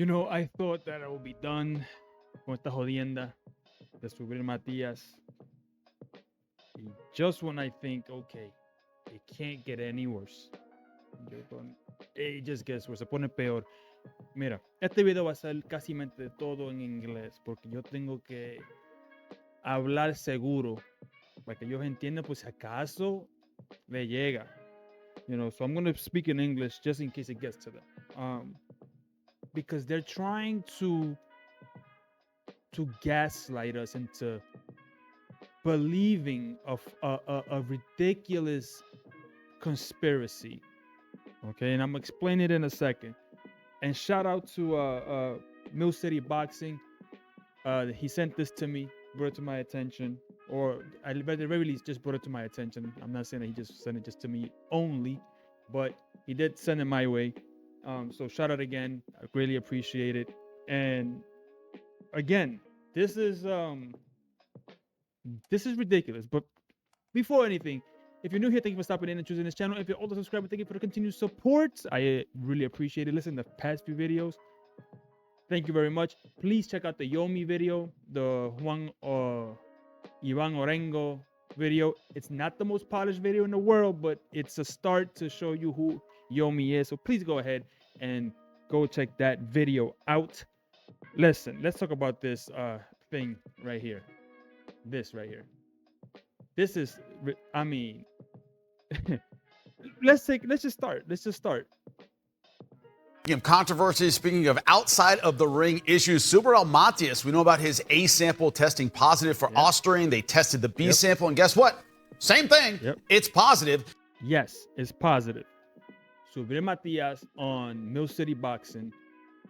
I thought that I would be done con esta jodienda de Subriel Matias. Y just when I think, okay, it can't get any worse. It just gets worse, se pone peor. Mira, este video va a ser casi todo en inglés porque yo tengo que hablar seguro para que ellos entiendan, pues si acaso le llega. So I'm going to speak in English just in case it gets to them. Because they're trying to gaslight us into believing of a ridiculous conspiracy. Okay, and I'm gonna explain it in a second. And shout out to Mill City Boxing. He sent this to me, brought it to my attention, or at the very least, just brought it to my attention. I'm not saying that he just sent it just to me only, but he did send it my way. So shout out again. I greatly appreciate it. And again, this is ridiculous. But before anything, if you're new here, thank you for stopping in and choosing this channel. If you're older subscriber, thank you for the continued support. I really appreciate it. Listen, the past few videos, thank you very much. Please check out the Yomi video, the Juan Ivan Orengo video. It's not the most polished video in the world, but it's a start to show you who Yomi is. So please go ahead and go check that video out. Listen, let's talk about this thing right here. This right here. This is, I mean, let's just start. Controversy. Speaking of outside of the ring issues, Subriel Matias, we know about his A sample testing positive for Ostarine. They tested the B sample, and guess what? Same thing. It's positive. Yes, it's positive. Subriel Matias on Mill City Boxing,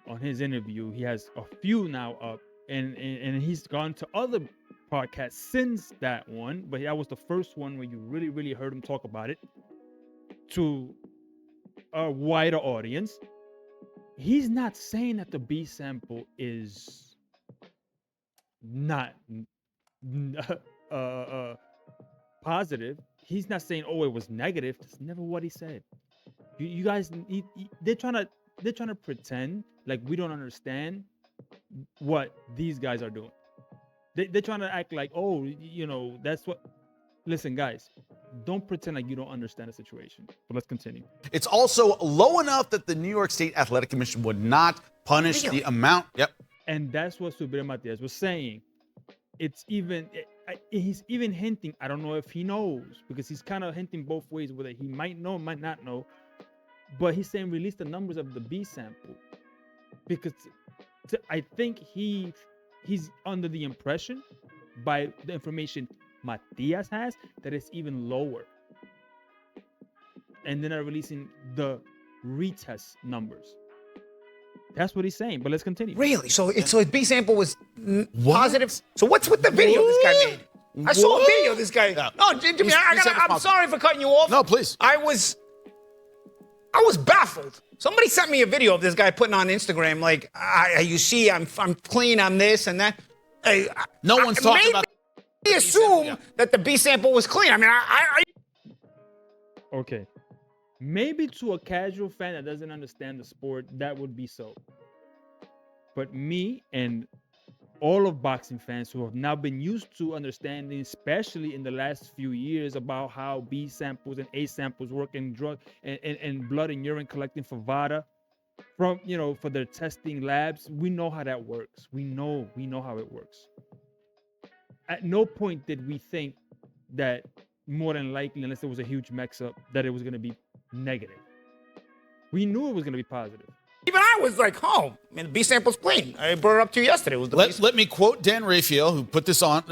on his interview, he has a few now up, and he's gone to other podcasts since that one, but that was the first one where you really heard him talk about it to a wider audience. He's not saying that the B sample is not positive. He's not saying, oh, it was negative. That's never what he said. You guys, they're trying to pretend like we don't understand what these guys are doing. They're trying to act like, oh, that's what. Listen, guys, don't pretend like you don't understand the situation. But let's continue. It's also low enough that the New York State Athletic Commission would not punish the amount. And that's what Subriel Matias was saying. It's even, he's even hinting, I don't know if he knows, because he's kind of hinting both ways, whether he might know, might not know. But he's saying release the numbers of the B sample. Because I think he's under the impression, by the information Matias has, that it's even lower. And then they're releasing the retest numbers. That's what he's saying. But let's continue. Really? So his B sample was positive? So what's with the video this guy made? I saw a video of this guy. No, Jimmy, I'm sorry for cutting you off. No, please. I was baffled. Somebody sent me a video of this guy putting on Instagram, like, you see, I'm clean, I'm this and that. No one's talking about. They assume that the B sample was clean. I mean, Okay. Maybe to a casual fan that doesn't understand the sport, that would be so. But me and all of boxing fans who have now been used to understanding, especially in the last few years, about how B samples and A samples work in drug and blood and urine collecting for VADA, from for their testing labs, we know how that works. We know how it works. At no point did we think that, more than likely, unless there was a huge mix-up, that it was going to be negative. We knew it was going to be positive. even I was like, oh, I mean, the B sample's clean. I brought it up to you yesterday. It was the let me quote Dan Raphael, who put this on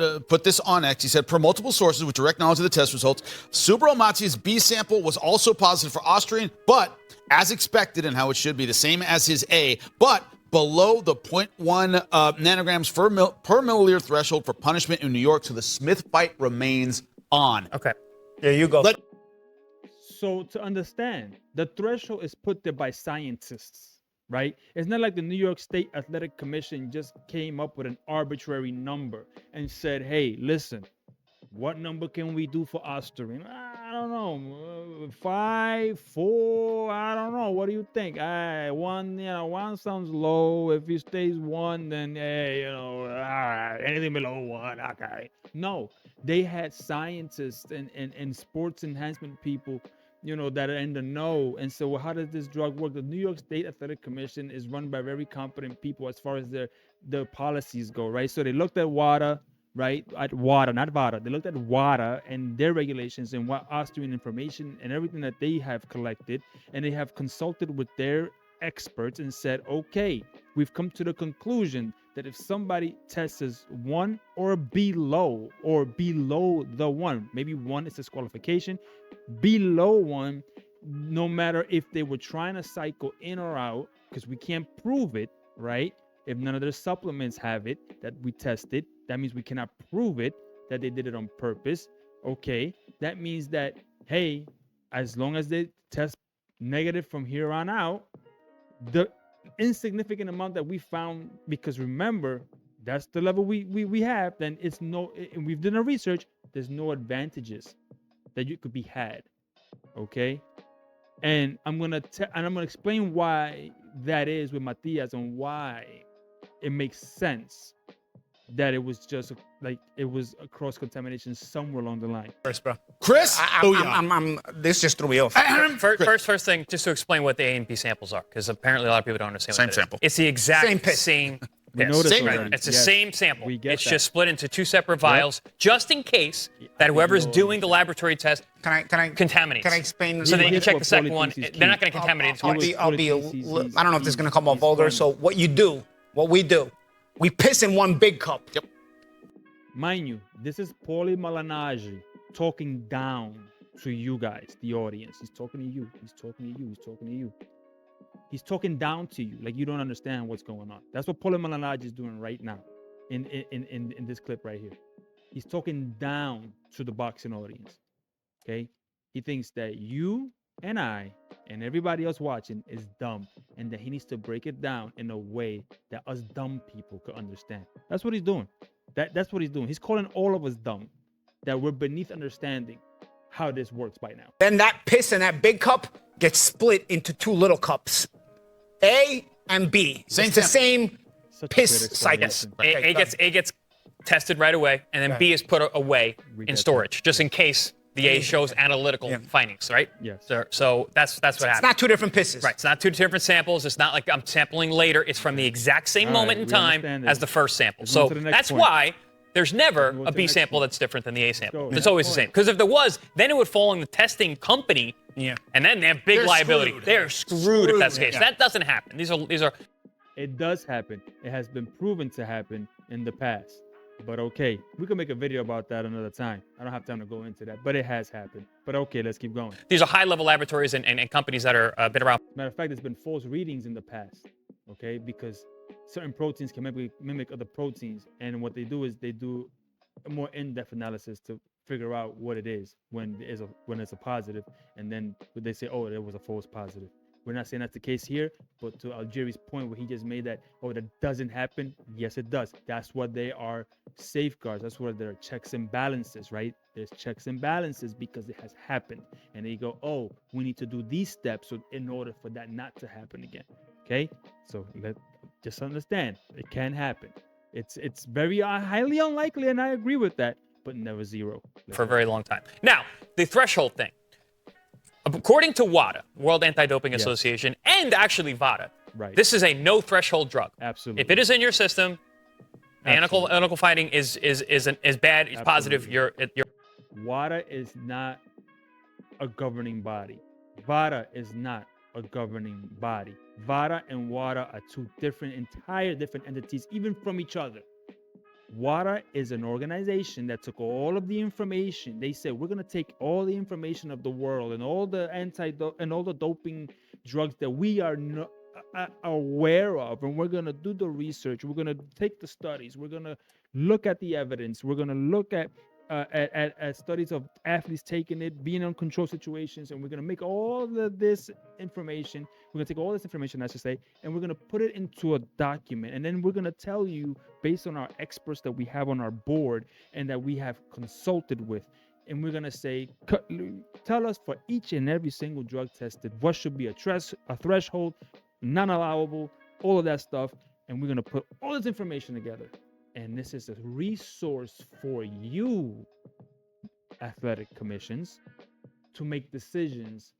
X. He said, per multiple sources with direct knowledge of the test results, Subriel Matias' B sample was also positive for Ostarine, but as expected and how it should be, the same as his A, but below the 0.1 nanograms per milliliter threshold for punishment in New York. So the Smith fight remains on. Okay. There you go. So to understand, the threshold is put there by scientists, right? It's not like the New York State Athletic Commission just came up with an arbitrary number and said, hey, listen, what number can we do for Ostarine? I don't know, 5, 4, I don't know. What do you think? One, one sounds low. If it stays 1, then hey, anything below 1, okay. No, they had scientists and sports enhancement people, that are in the know. And so how does this drug work? The New York State Athletic Commission is run by very competent people as far as their policies go, right? So they looked at WADA, right? At WADA, not VADA. They looked at WADA and their regulations and what Austrian information and everything that they have collected, and they have consulted with their experts and said, okay, we've come to the conclusion that if somebody tests as 1 or below the 1, maybe 1 is disqualification, below 1, no matter if they were trying to cycle in or out, because we can't prove it, right? If none of their supplements have it that we tested, that means we cannot prove it that they did it on purpose. Okay, that means that, hey, as long as they test negative from here on out, the insignificant amount that we found, because remember, that's the level we have, then it's no, and we've done our research, there's no advantages that you could be had. Okay, and I'm gonna explain why that is with Matias and why it makes sense that it was just it was a cross contamination somewhere along the line. First, bro. Chris? This just threw me off. First thing, just to explain what the A and B samples are, because apparently a lot of people don't understand Same what it is. sample. It's the exact Same piss. same We piss. know this Same already. thing. It's the Yes. same sample. We get It's that. just split into 2 separate vials, just in case that whoever's doing the laboratory test Can I contaminates. Can I explain? So they can Here's check what the second Paulie one. thinks is They're not key. going to contaminate it I'll twice. be I don't know if this is gonna come off he's vulgar. funny. So what we do, we piss in 1 big cup. Yep. Mind you, this is Paulie Malignaggi talking down to you guys, the audience. He's talking to you. He's talking to you. He's talking to you. He's talking down to you, like you don't understand what's going on. That's what Paulie Malignaggi is doing right now, in this clip right here. He's talking down to the boxing audience. Okay, he thinks that you and I and everybody else watching is dumb, and that he needs to break it down in a way that us dumb people could understand. That's what he's doing. That's what he's doing. He's calling all of us dumb, that we're beneath understanding how this works by now. Then that piss in that big cup gets split into 2 little cups, A and B. Same It's the sample. same Such a piss good cycle. explanation. A gets tested right away, and then B is put away We in get storage, just in case the A shows analytical findings, right? Yes. So that's what It's happens. not 2 different pisses. Right, it's not 2 different samples. It's not like I'm sampling later. It's from the exact same All moment right, in we time understand as this. the first sample. Let's move So to the next that's point. why there's never Let's go a to the B next sample point. that's different than the A sample. go. It's always the same. Because if there was, then it would fall on the testing company. Yeah. And then they have big They're liability. screwed. They're screwed if that's the case. Yeah. That doesn't happen. These are It does happen. It has been proven to happen in the past. But okay, we can make a video about that another time. I don't have time to go into that, but it has happened. But okay, let's keep going. these are high-level laboratories and companies that are been around. Matter of fact, there's been false readings in the past, okay? Because certain proteins can mimic other proteins, and what they do is they do a more in-depth analysis to figure out what it is when it's a positive, and then they say, oh, there was a false positive. We're not saying that's the case here, but to Algeri's point where he just made that, oh, that doesn't happen. Yes, it does. That's what they are safeguards. That's where there are checks and balances, right? There's checks and balances because it has happened. And they go, oh, we need to do these steps in order for that not to happen again. Okay? So just understand, it can happen. It's very highly unlikely, and I agree with that, but never zero. For a very long time. Now, the threshold thing. According to WADA, World Anti-Doping Yes. Association, and actually VADA, Right. this is a no-threshold drug. Absolutely. If it is in your system, the Absolutely. analytical finding is bad, it's positive, Absolutely. you're WADA is not a governing body. VADA is not a governing body. VADA and WADA are 2 entire different entities, even from each other. WADA is an organization that took all of the information. They said, we're going to take all the information of the world and all the all the doping drugs that we are aware of, and we're going to do the research. We're going to take the studies. We're going to look at the evidence. We're going to look at studies of athletes taking it, being in controlled situations, and we're going to make all this information. We're going to take all this information, I should say, and we're going to put it into a document. And then we're going to tell you, based on our experts that we have on our board and that we have consulted with and we're gonna say, tell us for each and every single drug tested what should be a threshold, non-allowable, all of that stuff, and we're gonna put all this information together. And this is a resource for you, athletic commissions, to make decisions,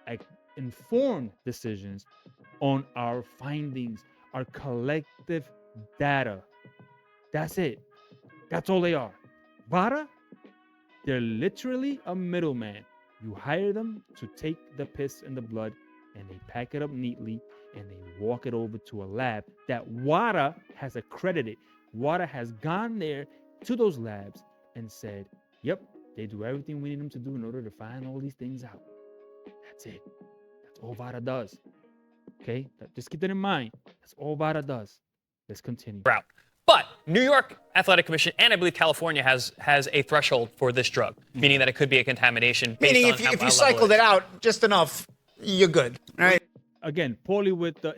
like informed decisions on our findings, our collective data. That's it. That's all they are. VADA, they're literally a middleman. You hire them to take the piss and the blood, and they pack it up neatly, and they walk it over to a lab that WADA has accredited. WADA has gone there to those labs and said, yep, they do everything we need them to do in order to find all these things out. That's it. That's all VADA does. Okay? Just keep that in mind. That's all VADA does. Let's continue. Route. But New York Athletic Commission and I believe California has a threshold for this drug, meaning that it could be a contamination. Meaning if you cycled it out just enough, you're good, right? Again, Paulie with the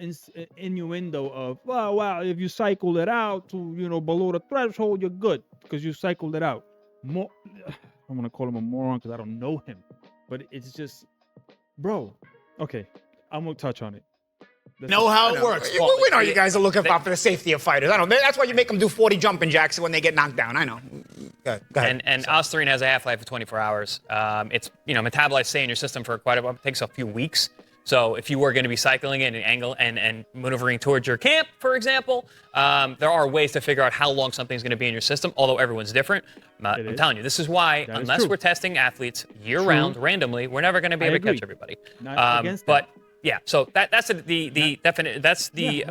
innuendo of, wow, if you cycled it out to, below the threshold, you're good because you cycled it out. I'm going to call him a moron because I don't know him. But it's just, bro, okay, I'm going to touch on it. Know how it works. We know you guys are looking out for the safety of fighters. I know. That's why you make them do 40 jumping jacks when they get knocked down. I know. Go ahead. And Ostarine has a half-life of 24 hours. It's metabolized, stay in your system for quite a while. It takes a few weeks. So if you were going to be cycling it and maneuvering towards your camp, for example, there are ways to figure out how long something's going to be in your system, although everyone's different. I'm telling you, this is why, unless we're testing athletes year-round randomly, we're never going to be able to catch everybody. Not against but yeah, so that's the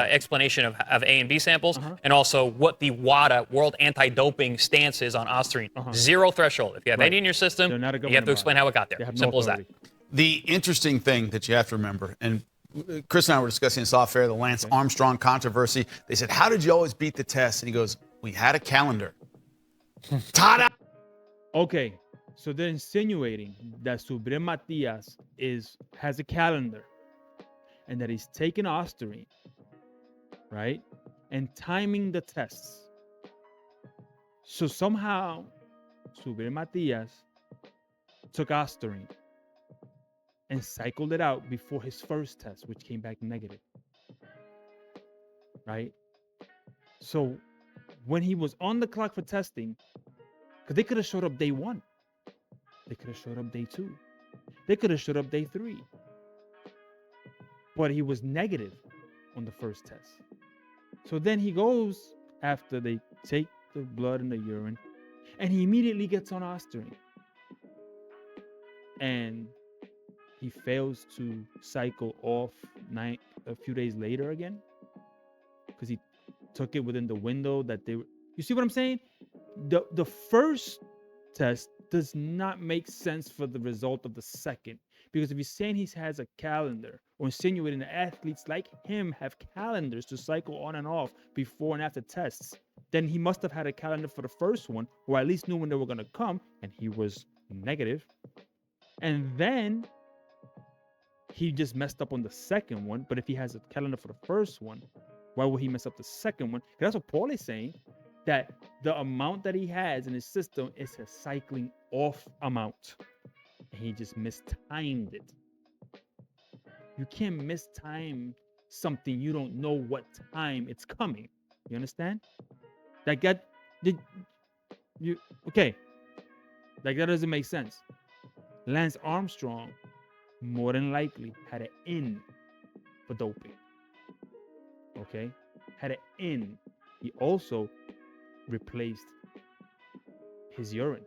explanation of A and B samples, and also what the WADA, World Anti-Doping stance is on Ostarine. Zero threshold. If you have any in your system, you have to explain how it got there. Simple as that. The interesting thing that you have to remember, and Chris and I were discussing this off air, the Lance Armstrong controversy. They said, how did you always beat the test? And he goes, we had a calendar. Ta-da! Okay, so they're insinuating that Subriel Matias has a calendar and that he's taking Ostarine, right? And timing the tests. So somehow Subriel Matias took Ostarine and cycled it out before his first test, which came back negative, right? So when he was on the clock for testing, because they could have showed up day 1. They could have showed up day 2. They could have showed up day 3. But he was negative on the first test. So then he goes after they take the blood and the urine, and he immediately gets on Ostarine. And he fails to cycle off a few days later again because he took it within the window that they were. You see what I'm saying? The first test does not make sense for the result of the second, because if he's saying he has a calendar, or insinuating that athletes like him have calendars to cycle on and off before and after tests, then he must have had a calendar for the first one, or at least knew when they were going to come, and he was negative. And then he just messed up on the second one. But if he has a calendar for the first one, why would he mess up the second one? That's what Paulie is saying, that the amount that he has in his system is a cycling off amount. And he just mistimed it. You can't mistime something you don't know what time it's coming. You understand? Like that, okay. Like that doesn't make sense. Lance Armstrong more than likely had an in for doping. Okay? Had an in. He also replaced his urine.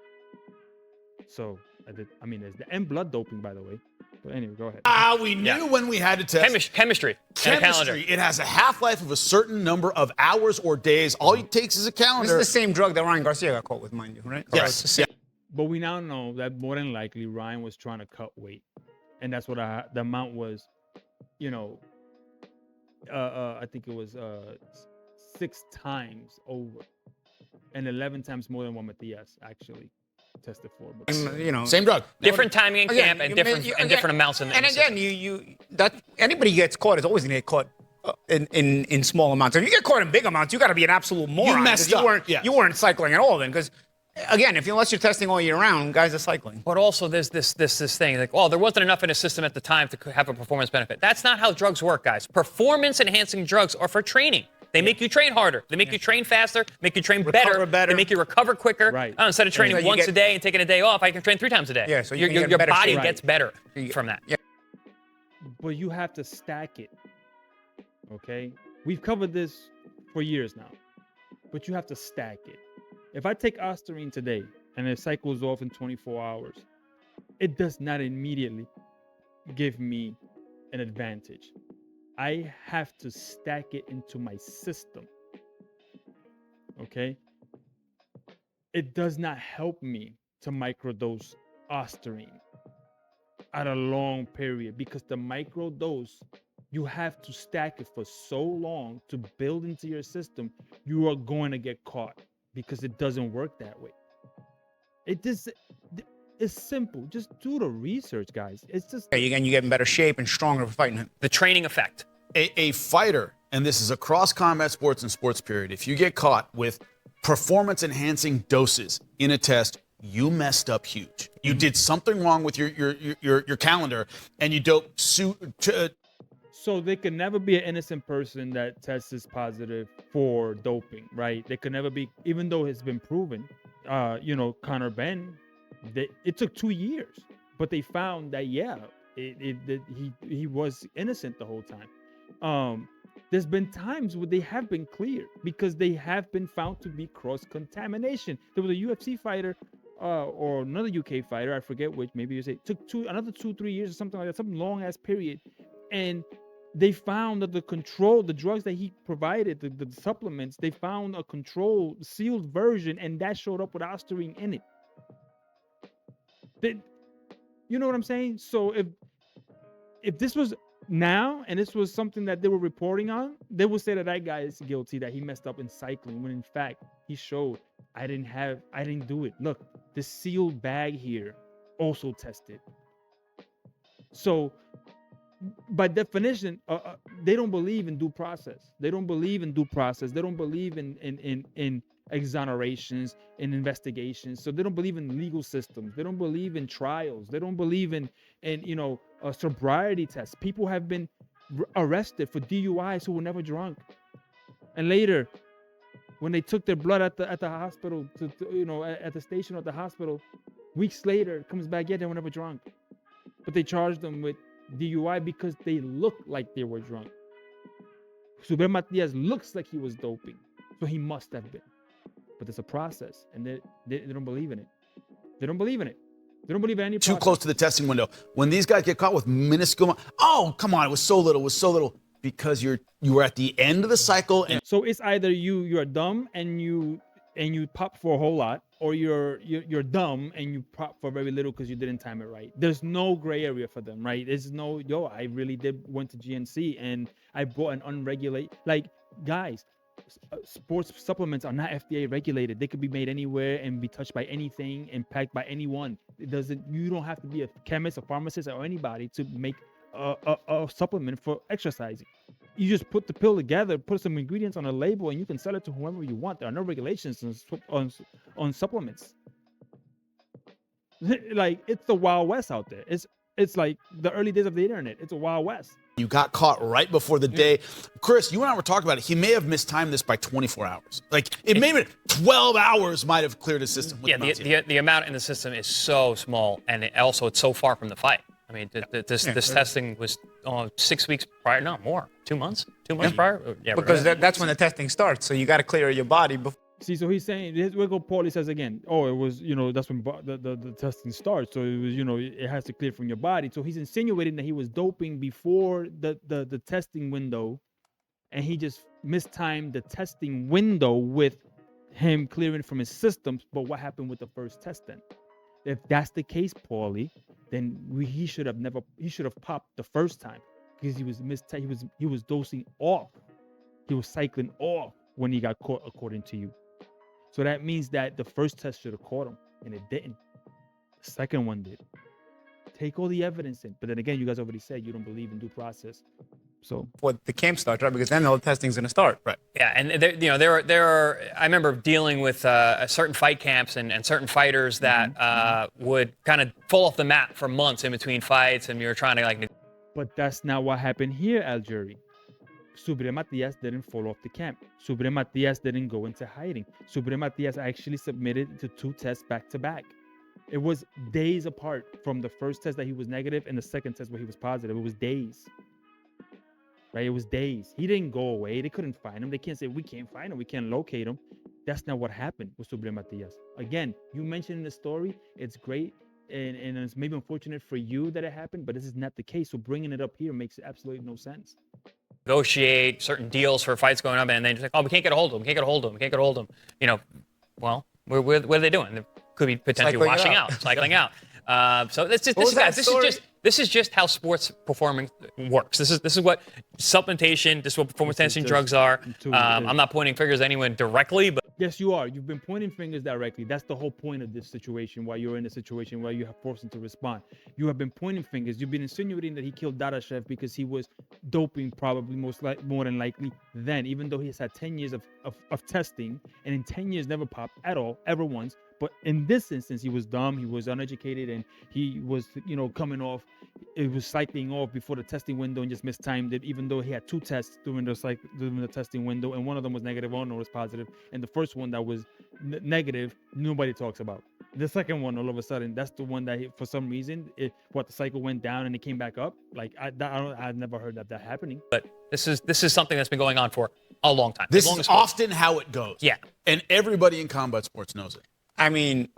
So, there's the N blood doping, by the way. But anyway, go ahead. We knew when we had to test. Chemistry. And a calendar. It has a half-life of a certain number of hours or days. All it takes is a calendar. This is the same drug that Ryan Garcia got caught with, mind you, right? Yes. Yeah. But we now know that more than likely Ryan was trying to cut weight. And that's what the amount was, I think it was 6 times over. And 11 times more than what Matias actually tested for. But, same drug. Different timing in camp and different amounts in the And again, that anybody gets caught is always going to get caught in small amounts. If you get caught in big amounts, you got to be an absolute moron. You messed up. You weren't cycling at all then, because Again, unless you're testing all year round, guys are cycling. But also there's this thing like, oh, there wasn't enough in the system at the time to have a performance benefit. That's not how drugs work, guys. Performance enhancing drugs are for training. They make you train harder. They make you train faster, make you train better. They make you recover quicker. Right. Instead of training once a day and taking a day off, I can train 3 times a day. Yeah, so your body gets better from that. Yeah. But you have to stack it. Okay? We've covered this for years now. But you have to stack it. If I take Ostarine today and it cycles off in 24 hours, it does not immediately give me an advantage. I have to stack it into my system. Okay? It does not help me to microdose Ostarine at a long period, because the microdose, you have to stack it for so long to build into your system. You are going to get caught because it doesn't work that way. It's simple. Just do the research, guys. It's just You get in better shape and stronger for fighting it. The training effect. A fighter, and this is across combat sports and sports period, if you get caught with performance enhancing doses in a test, you messed up huge. You did something wrong with your calendar, and you doped so they could never be an innocent person that tests positive for doping, right? They could never be, even though it's been proven. Conor Ben, it took 2 years, but they found that he was innocent the whole time. There's been times where they have been cleared because they have been found to be cross-contamination. There was a UFC fighter or another UK fighter, I forget which, maybe you say, took another 2-3 years or something like that, some long-ass period, and they found that the drugs that he provided, the supplements, they found a controlled, sealed version, and that showed up with Ostarine in it. You know what I'm saying? So if this was now, and this was something that they were reporting on, they would say that guy is guilty, that he messed up in cycling, when in fact, he showed, I didn't do it. Look, the sealed bag here also tested. So, by definition, they don't believe in due process. They don't believe in due process. They don't believe in exonerations, in investigations. So they don't believe in legal systems. They don't believe in trials. They don't believe in sobriety tests. People have been arrested for DUIs who were never drunk, and later, when they took their blood at the hospital, at the station or at the hospital, weeks later, it comes back, they were never drunk, but they charged them with DUI because they looked like they were drunk. Subriel Matias looks like he was doping, so he must have been. But there's a process, and they don't believe in it. They don't believe in it. They don't believe in any process. Too close to the testing window. When these guys get caught with minuscule, oh, come on, it was so little. Because you were at the end of the cycle. And so it's either you're dumb and you pop for a whole lot, or you're dumb and you pop for very little because you didn't time it right. There's no gray area for them, right? There's no, I really went to GNC and I bought an unregulated, guys, sports supplements are not FDA regulated. They could be made anywhere and be touched by anything and packed by anyone. You don't have to be a chemist, a pharmacist, or anybody to make a supplement for exercising. You just put the pill together, put some ingredients on a label, and you can sell it to whoever you want. There are no regulations on supplements. It's the Wild West out there. It's like the early days of the internet. It's a Wild West. You got caught right before the day. Chris, you and I were talking about it. He may have mistimed this by 24 hours. It may have been 12 hours might have cleared his system. The amount in the system is so small, and it's so far from the fight. I mean, this testing was 6 weeks prior. No, more. 2 months? 2 months prior? Yeah, because that's when the testing starts. So you got to clear your body before. See, so he's saying, Paulie says again, it was, that's when the testing starts. So it was, it has to clear from your body. So he's insinuating that he was doping before the testing window, and he just mistimed the testing window with him clearing from his systems. But what happened with the first test then? If that's the case, Paulie, then he should have popped the first time because he was dosing off. He was cycling off when he got caught, according to you. So that means that the first test should have caught him, and it didn't. The second one did. Take all the evidence in. But then again, you guys already said you don't believe in due process. So before the camp starts, right? Because then all the testing's going to start. Right. Yeah, and there are. I remember dealing with certain fight camps and certain fighters that would kind of fall off the map for months in between fights, and we were trying to like. but that's not what happened here, Algeri. Subriel Matias didn't fall off the camp. Subriel Matias didn't go into hiding. Subriel Matias actually submitted to 2 tests back to back. It was days apart from the first test that he was negative and the second test where he was positive. It was days. Right? It was days. He didn't go away. They couldn't find him. They can't say, we can't find him. We can't locate him. That's not what happened with Subriel Matias. Again, you mentioned in the story, it's great. And it's maybe unfortunate for you that it happened, but this is not the case. So bringing it up here makes absolutely no sense. Negotiate certain deals for fights going up, and then just like, oh, we can't get a hold of him. We can't get a hold of him. We can't get a hold of him. You know, well, what are they doing? They could be potentially cycling out. So this is just how sports performance works. This is what supplementation, this is what performance enhancing drugs are. I'm not pointing fingers at anyone directly, but yes, you are. You've been pointing fingers directly. That's the whole point of this situation. Why you're in a situation where you have forced him to respond. You have been pointing fingers. You've been insinuating that he killed Dadashev because he was doping, probably more than likely. Then, even though he has had 10 years of testing, and in 10 years never popped at all, ever once. But in this instance, he was dumb, he was uneducated, and he was, coming off. It was cycling off before the testing window and just mistimed it, even though he had 2 tests during the testing window, and one of them was negative, one was positive. And the first one that was negative, nobody talks about. The second one, all of a sudden, that's the one that for some reason, the cycle went down and it came back up. Like I've never heard that happening. But this is something that's been going on for a long time. This is often how it goes. Yeah, and everybody in combat sports knows it. I mean,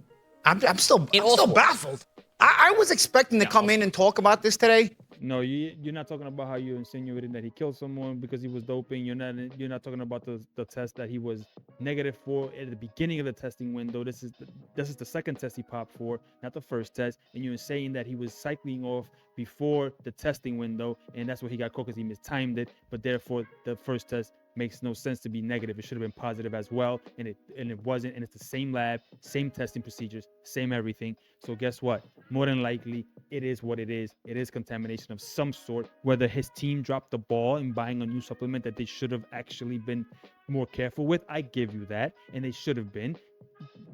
I'm still baffled. I was expecting to come in and talk about this today. No, you're not talking about how you insinuated that he killed someone because he was doping. You're not talking about the test that he was negative for at the beginning of the testing window. This is the second test he popped for, not the first test. And you're saying that he was cycling off before the testing window, and that's where he got caught because he mistimed it. But therefore, the first test makes no sense to be negative. It should have been positive as well, and it wasn't. And it's the same lab, same testing procedures, same everything. So guess what? More than likely, it is what it is. It is contamination of some sort. Whether his team dropped the ball in buying a new supplement that they should have actually been more careful with, I give you that, and they should have been.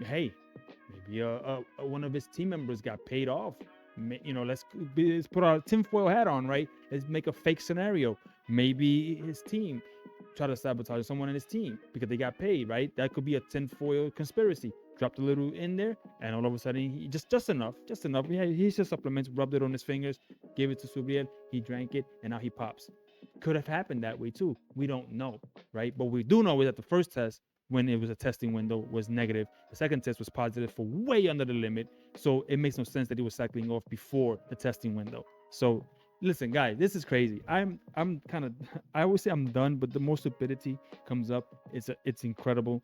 Hey, maybe one of his team members got paid off. Let's put our tinfoil hat on, right? Let's make a fake scenario. Maybe his team try to sabotage someone in his team because they got paid, right? That could be a tinfoil conspiracy. Dropped a little in there, and all of a sudden, he just enough. Yeah, he's just supplements, rubbed it on his fingers, gave it to Subriel, he drank it, and now he pops. Could have happened that way too. We don't know, right? But we do know is that the first test, when it was a testing window, was negative. The second test was positive for way under the limit. So it makes no sense that he was cycling off before the testing window. So listen, guys, this is crazy. I always say I'm done, but the more stupidity comes up, it's incredible.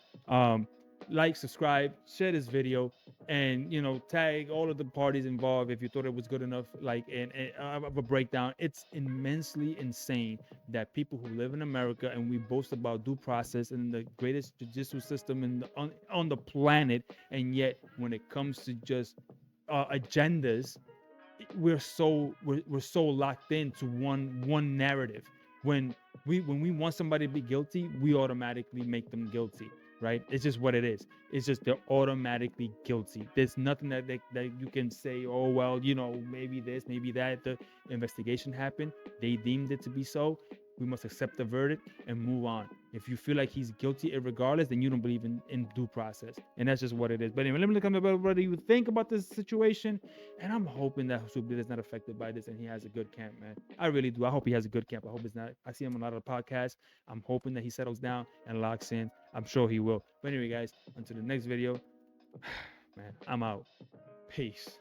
Like, subscribe, share this video, and tag all of the parties involved if you thought it was good enough. Like, and of a breakdown. It's immensely insane that people who live in America, and we boast about due process and the greatest judicial system on the planet, and yet when it comes to just agendas, we're so locked into one narrative. When we want somebody to be guilty, we automatically make them guilty, right? It's just what it is. It's just they're automatically guilty. There's nothing that you can say, oh well, maybe this, maybe that. The investigation happened, they deemed it to be so. We must accept the verdict and move on. If you feel like he's guilty regardless, then you don't believe in due process. And that's just what it is. But anyway, let me come about what you think about this situation. And I'm hoping that Subriel is not affected by this and he has a good camp, man. I really do. I hope he has a good camp. I hope it's not. I see him on a lot of podcasts. I'm hoping that he settles down and locks in. I'm sure he will. But anyway, guys, until the next video, man, I'm out. Peace.